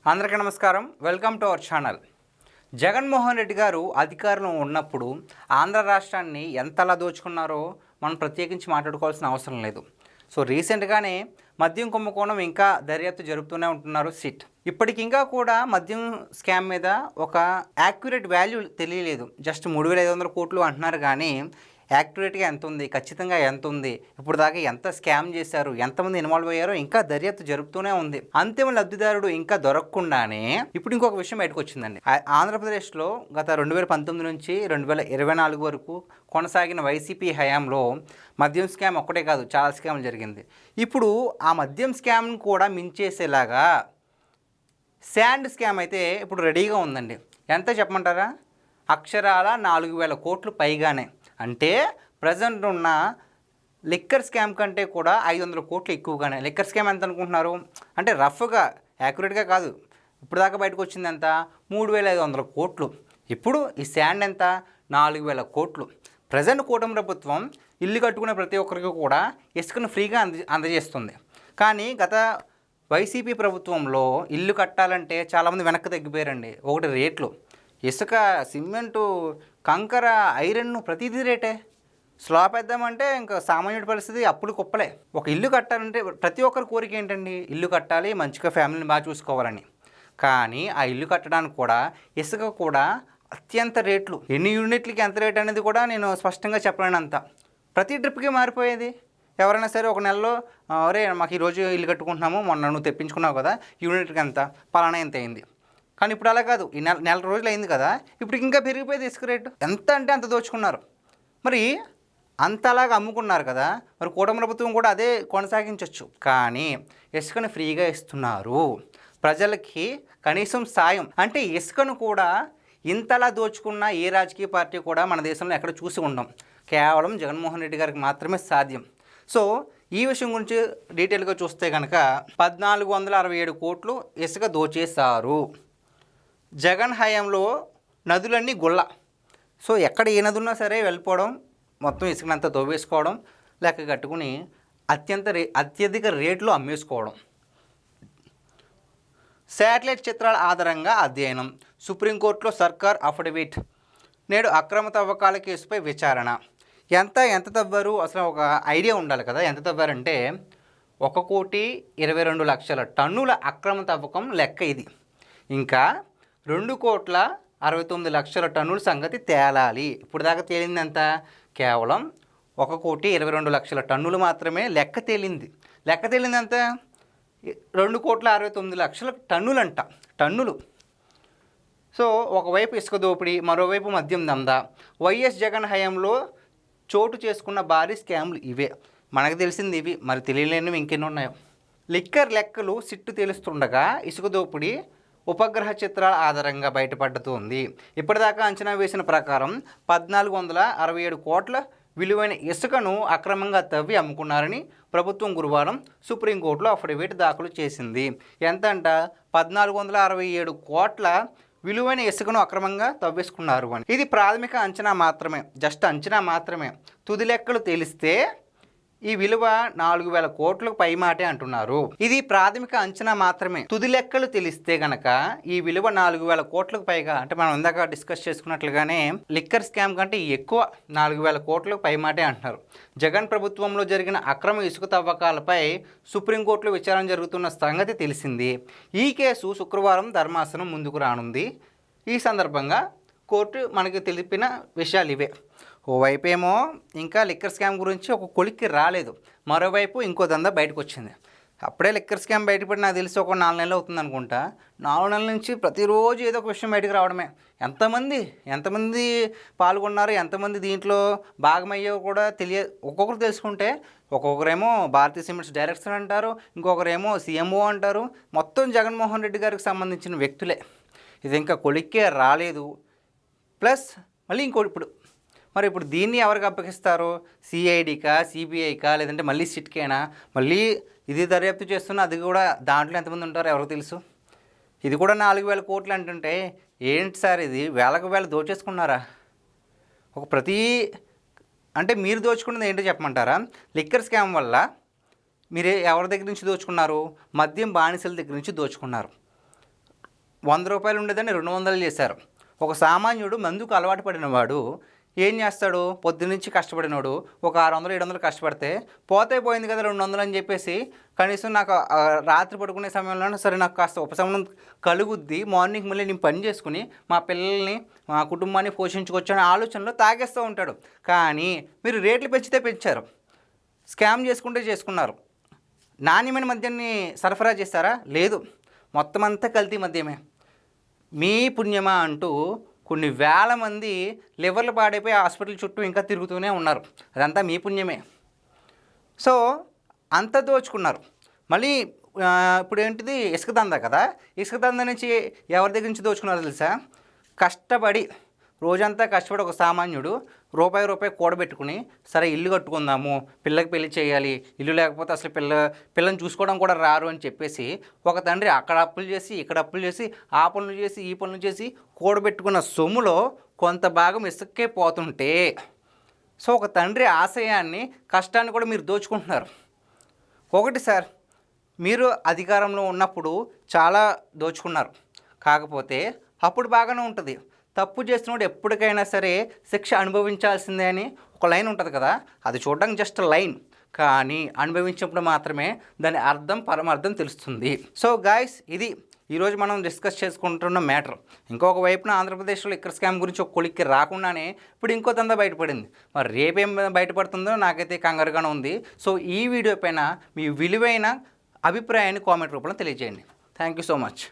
అందరికీ నమస్కారం. Welcome to our channel. Jaganmohan Reddy గారు అధికారంలో ఉన్నప్పుడు ఆంధ్ర రాష్ట్రాన్ని ఎంతలా దోచుకున్నారో మనం ప్రత్యేకించి మాట్లాడుకోవాల్సిన అవసరం లేదు. సో రీసెంట్గానే మద్యం కుంభకోణం ఇంకా దర్యాప్తు జరుపుతూనే ఉంటున్నారు సిట్. ఇప్పటికింకా కూడా మద్యం స్కామ్ మీద ఒక యాక్యురేట్ వాల్యూ తెలియలేదు. జస్ట్ 3,500 కోట్లు అంటున్నారు కానీ యాక్యురేట్గా ఎంత ఉంది, ఖచ్చితంగా ఎంత ఉంది, ఇప్పుడు దాకా ఎంత స్కామ్ చేశారు, ఎంతమంది ఇన్వాల్వ్ అయ్యారో ఇంకా దర్యాప్తు జరుపుతూనే ఉంది. అంతిమ లబ్ధిదారుడు ఇంకా దొరకకుండానే ఇప్పుడు ఇంకొక విషయం బయటకు వచ్చిందండి. ఆంధ్రప్రదేశ్లో గత 2019 నుంచి 2024 వరకు కొనసాగిన వైసీపీ హయాంలో మద్యం స్కామ్ ఒక్కటే కాదు, చాలా స్కామ్లు జరిగింది. ఇప్పుడు ఆ మద్యం స్కామ్ను కూడా మించేసేలాగా శాండ్ స్కామ్ అయితే ఇప్పుడు రెడీగా ఉందండి. ఎంత చెప్పమంటారా? అక్షరాల 4,000 కోట్లు పైగానే. అంటే ప్రజెంట్ ఉన్న లిక్కర్ స్కామ్ కంటే కూడా 500 కోట్లు ఎక్కువగానే. లిక్కర్ స్కామ్ ఎంత అనుకుంటున్నారు? అంటే రఫ్గా, యాక్యురేట్గా కాదు, ఇప్పుడు దాకా బయటకు వచ్చింది ఎంత? 3,500 కోట్లు. ఇప్పుడు ఈ శాండ్ ఎంత? 4,000 కోట్లు. ప్రజెంట్ కూటమి ప్రభుత్వం ఇల్లు కట్టుకునే ప్రతి ఒక్కరికి కూడా ఇసుకను ఫ్రీగా అందజేస్తుంది. కానీ గత వైసీపీ ప్రభుత్వంలో ఇల్లు కట్టాలంటే చాలామంది వెనక్కి తగ్గిపోయారండి. ఒకటి రేట్లు, ఇసుక, సిమెంటు, కంకర, ఐరన్ ప్రతిదీ రేటే. స్లాబ్ వేద్దామంటే ఇంకా సామాన్యుడి పరిస్థితి అప్పుడు కుప్పలే. ఒక ఇల్లు కట్టాలంటే ప్రతి ఒక్కరి కోరిక ఏంటండి? ఇల్లు కట్టాలి, మంచిగా ఫ్యామిలీని బాగా చూసుకోవాలని. కానీ ఆ ఇల్లు కట్టడానికి కూడా ఇసుక కూడా అత్యంత రేట్లు. ఎన్ని యూనిట్లకి ఎంత రేట్ అనేది కూడా నేను స్పష్టంగా చెప్పలేను. అంత ప్రతి ట్రిప్కి మారిపోయేది. ఎవరైనా సరే ఒక నెలలో అరే మాకు ఈరోజు ఇల్లు కట్టుకుంటున్నాము, మొన్న నువ్వు తెప్పించుకున్నావు కదా, యూనిట్కి ఎంత, పలానా ఎంత అయింది. కానీ ఇప్పుడు అలా కాదు. ఈ నెల రోజులు అయింది కదా, ఇప్పుడు ఇంకా పెరిగిపోయేది ఇసుక రేటు. ఎంత అంటే అంత దోచుకున్నారు. మరి అంతలాగా అమ్ముకున్నారు కదా, మరి కూటమి ప్రభుత్వం కూడా అదే కొనసాగించవచ్చు. కానీ ఇసుకను ఫ్రీగా ఇస్తున్నారు ప్రజలకి, కనీసం సాయం. అంటే ఇసుకను కూడా ఇంతలా దోచుకున్న ఏ రాజకీయ పార్టీ కూడా మన దేశంలో ఎక్కడ చూసి ఉండం. కేవలం జగన్మోహన్ రెడ్డి గారికి మాత్రమే సాధ్యం. సో ఈ విషయం గురించి డీటెయిల్గా చూస్తే కనుక 1,467 కోట్లు ఇసుక దోచేశారు. జగన్ హయాంలో నదులన్నీ గుళ్ళ. సో ఎక్కడ ఏ నది ఉన్నా సరే వెళ్ళిపోవడం, మొత్తం ఇసుకనంతా దోవేసుకోవడం, లెక్క కట్టుకుని అత్యధిక రేట్లు అమ్మేసుకోవడం. శాటిలైట్ చిత్రాల ఆధారంగా అధ్యయనం, సుప్రీంకోర్టులో సర్కార్ అఫిడవిట్, నేడు అక్రమ తవ్వకాల కేసుపై విచారణ. ఎంత తవ్వారు? అసలు ఒక ఐడియా ఉండాలి కదా. ఎంత తవ్వారంటే 1,22,00,000 టన్నుల అక్రమ తవ్వకం లెక్క ఇది. ఇంకా 2,69,00,000 టన్నుల సంగతి తేలాలి. ఇప్పుడు దాకా తేలింది ఎంత? కేవలం 1,22,00,000 టన్నులు మాత్రమే లెక్క తేలింది. లెక్క తేలింది ఎంత? 2,69,00,000 టన్నులంట. టన్నులు. సో ఒకవైపు ఇసుక దోపిడీ, మరోవైపు మద్యం దందా. వైఎస్ జగన్ హయాంలో చోటు చేసుకున్న భారీ స్కామ్లు ఇవే. మనకు తెలిసింది ఇవి, మరి తెలియలేనివి ఇంకెన్ని ఉన్నాయో. లిక్కర్ లెక్కలు సిట్టు తెలుస్తుండగా ఇసుక దోపిడీ ఉపగ్రహ చిత్రాల ఆధారంగా బయటపడుతుంది. ఇప్పటిదాకా అంచనా వేసిన ప్రకారం 1,467 కోట్ల విలువైన ఇసుకను అక్రమంగా తవ్వి అమ్ముకున్నారని ప్రభుత్వం గురువారం సుప్రీంకోర్టులో అఫిడవిట్ దాఖలు చేసింది. ఎంత అంట? 1,467 కోట్ల విలువైన ఇసుకను అక్రమంగా తవ్వేసుకున్నారు అని. ఇది ప్రాథమిక అంచనా మాత్రమే, జస్ట్ అంచనా మాత్రమే. తుది లెక్కలు తెలిస్తే ఈ విలువ 4,000 కోట్లకు పైమాటే అంటున్నారు. ఇది ప్రాథమిక అంచనా మాత్రమే. తుది లెక్కలు తెలిస్తే గనక ఈ విలువ 4,000 కోట్లకు పైగా, అంటే మనం ఇందాక డిస్కస్ చేసుకున్నట్లుగానే లిక్కర్ స్కామ్ కంటే ఎక్కువ, 4,000 కోట్లకు పైమాటే అంటున్నారు. జగన్ ప్రభుత్వంలో జరిగిన అక్రమ ఇసుక తవ్వకాలపై సుప్రీంకోర్టులో విచారణ జరుగుతున్న సంగతి తెలిసింది. ఈ కేసు శుక్రవారం ధర్మాసనం ముందుకు రానుంది. ఈ సందర్భంగా కోర్టు మనకి తెలిపిన విషయాలు ఇవే. ఓవైపు ఏమో ఇంకా లిక్కర్ స్కామ్ గురించి ఒక కొలిక్కి రాలేదు, మరోవైపు ఇంకో దందా బయటకు వచ్చింది. అప్పుడే లిక్కర్ స్కామ్ బయటపడి నాకు తెలిసి ఒక 4 నెలలు అవుతుంది అనుకుంటా. 4 నెలల నుంచి ప్రతిరోజు ఏదో ఒక విషయం బయటకు రావడమే. ఎంతమంది పాల్గొన్నారు, ఎంతమంది దీంట్లో భాగమయ్యో కూడా ఒక్కొక్కరు తెలుసుకుంటే, ఒక్కొక్కరేమో భారతీయ సిమెంట్స్ డైరెక్టర్ అంటారు, ఇంకొకరేమో సీఎంఓ అంటారు. మొత్తం జగన్మోహన్ రెడ్డి గారికి సంబంధించిన వ్యక్తులే. ఇది ఇంకా కొలిక్కే రాలేదు. ప్లస్ మళ్ళీ ఇంకోటి ఇప్పుడు దీన్ని ఎవరికి అప్పగిస్తారు? సిఐడికా, సిబిఐకా, లేదంటే మళ్ళీ సిట్కేనా? మళ్ళీ ఇది దర్యాప్తు చేస్తున్నా, అది కూడా దాంట్లో ఎంతమంది ఉంటారో ఎవరికి తెలుసు. ఇది కూడా 4,000 కోట్లు అంటుంటే ఏంటి సార్, ఇది వేలకు వేలు దోచేసుకున్నారా? అంటే మీరు దోచుకున్నది ఏంటో చెప్పమంటారా? లిక్కర్ స్కామ్ వల్ల మీరు ఎవరి దగ్గర నుంచి దోచుకున్నారు? మద్యం బానిసల దగ్గర నుంచి దోచుకున్నారు. రూ. 100 ఉండేదాన్ని 200 చేశారు. ఒక సామాన్యుడు మందుకు అలవాటు పడినవాడు ఏం చేస్తాడు? పొద్దున్నుంచి కష్టపడినోడు ఒక 600, 700 కష్టపడితే పోయింది కదా 200 అని చెప్పేసి కనీసం నాకు రాత్రి పడుకునే సమయంలో సరే నాకు కాస్త ఉపశమనం కలుగుద్ది, మార్నింగ్ మళ్ళీ నేను పని చేసుకుని మా పిల్లల్ని మా కుటుంబాన్ని పోషించుకోవచ్చు అనే ఆలోచనలో తాగేస్తూ ఉంటాడు. కానీ మీరు రేట్లు పెంచితే పెంచారు, స్కామ్ చేసుకుంటే చేసుకున్నారు. నాణ్యమైన మద్యాన్ని సరఫరా చేస్తారా? లేదు, మొత్తం అంతా కల్తీ మద్యమే. మీ పుణ్యమా అంటూ కొన్ని వేల మంది లివర్లు పాడైపోయి హాస్పిటల్ చుట్టూ ఇంకా తిరుగుతూనే ఉన్నారు. అదంతా మీ పుణ్యమే. సో అంత దోచుకున్నారు. మళ్ళీ ఇప్పుడు ఏంటిది, ఇసుక దందా కదా, ఇసుక దందా నుంచి ఎవరి దగ్గర నుంచి దోచుకున్నారో తెలుసా? కష్టపడి రోజంతా కష్టపడి ఒక సామాన్యుడు రూపాయి కూడబెట్టుకుని సరే ఇల్లు కట్టుకుందాము, పిల్లకి పెళ్లి చేయాలి, ఇల్లు లేకపోతే అసలు పిల్లని చూసుకోవడం కూడా రారు అని చెప్పేసి ఒక తండ్రి అక్కడ అప్పులు చేసి ఇక్కడ అప్పులు చేసి ఆ పనులు చేసి ఈ పనులు చేసి కూడబెట్టుకున్న సొమ్ములో కొంత భాగం ఇసుక్కే పోతుంటే సో ఒక తండ్రి ఆశయాన్ని కష్టాన్ని కూడా మీరు దోచుకుంటున్నారు. ఒకటి సార్, మీరు అధికారంలో ఉన్నప్పుడు చాలా దోచుకున్నారు, కాకపోతే అప్పుడు బాగానే ఉంటుంది. తప్పు చేసినప్పుడు ఎప్పటికైనా సరే శిక్ష అనుభవించాల్సిందే అని ఒక లైన్ ఉంటుంది కదా, అది చూడడానికి జస్ట్ లైన్, కానీ అనుభవించినప్పుడు మాత్రమే దాని అర్థం పరమార్థం తెలుస్తుంది. సో గాయస్, ఇది ఈరోజు మనం డిస్కస్ చేసుకుంటున్న మ్యాటర్. ఇంకొక వైపున ఆంధ్రప్రదేశ్లో లిక్కర్ స్కామ్ గురించి ఒక కొలిక్కి రాకుండానే ఇప్పుడు ఇంకో దందా బయటపడింది. మరి రేపేం బయటపడుతుందో నాకైతే కంగారుగానే ఉంది. సో ఈ వీడియో పైన మీ విలువైన అభిప్రాయాన్ని కామెంట్ రూపంలో తెలియజేయండి. Thank you so much.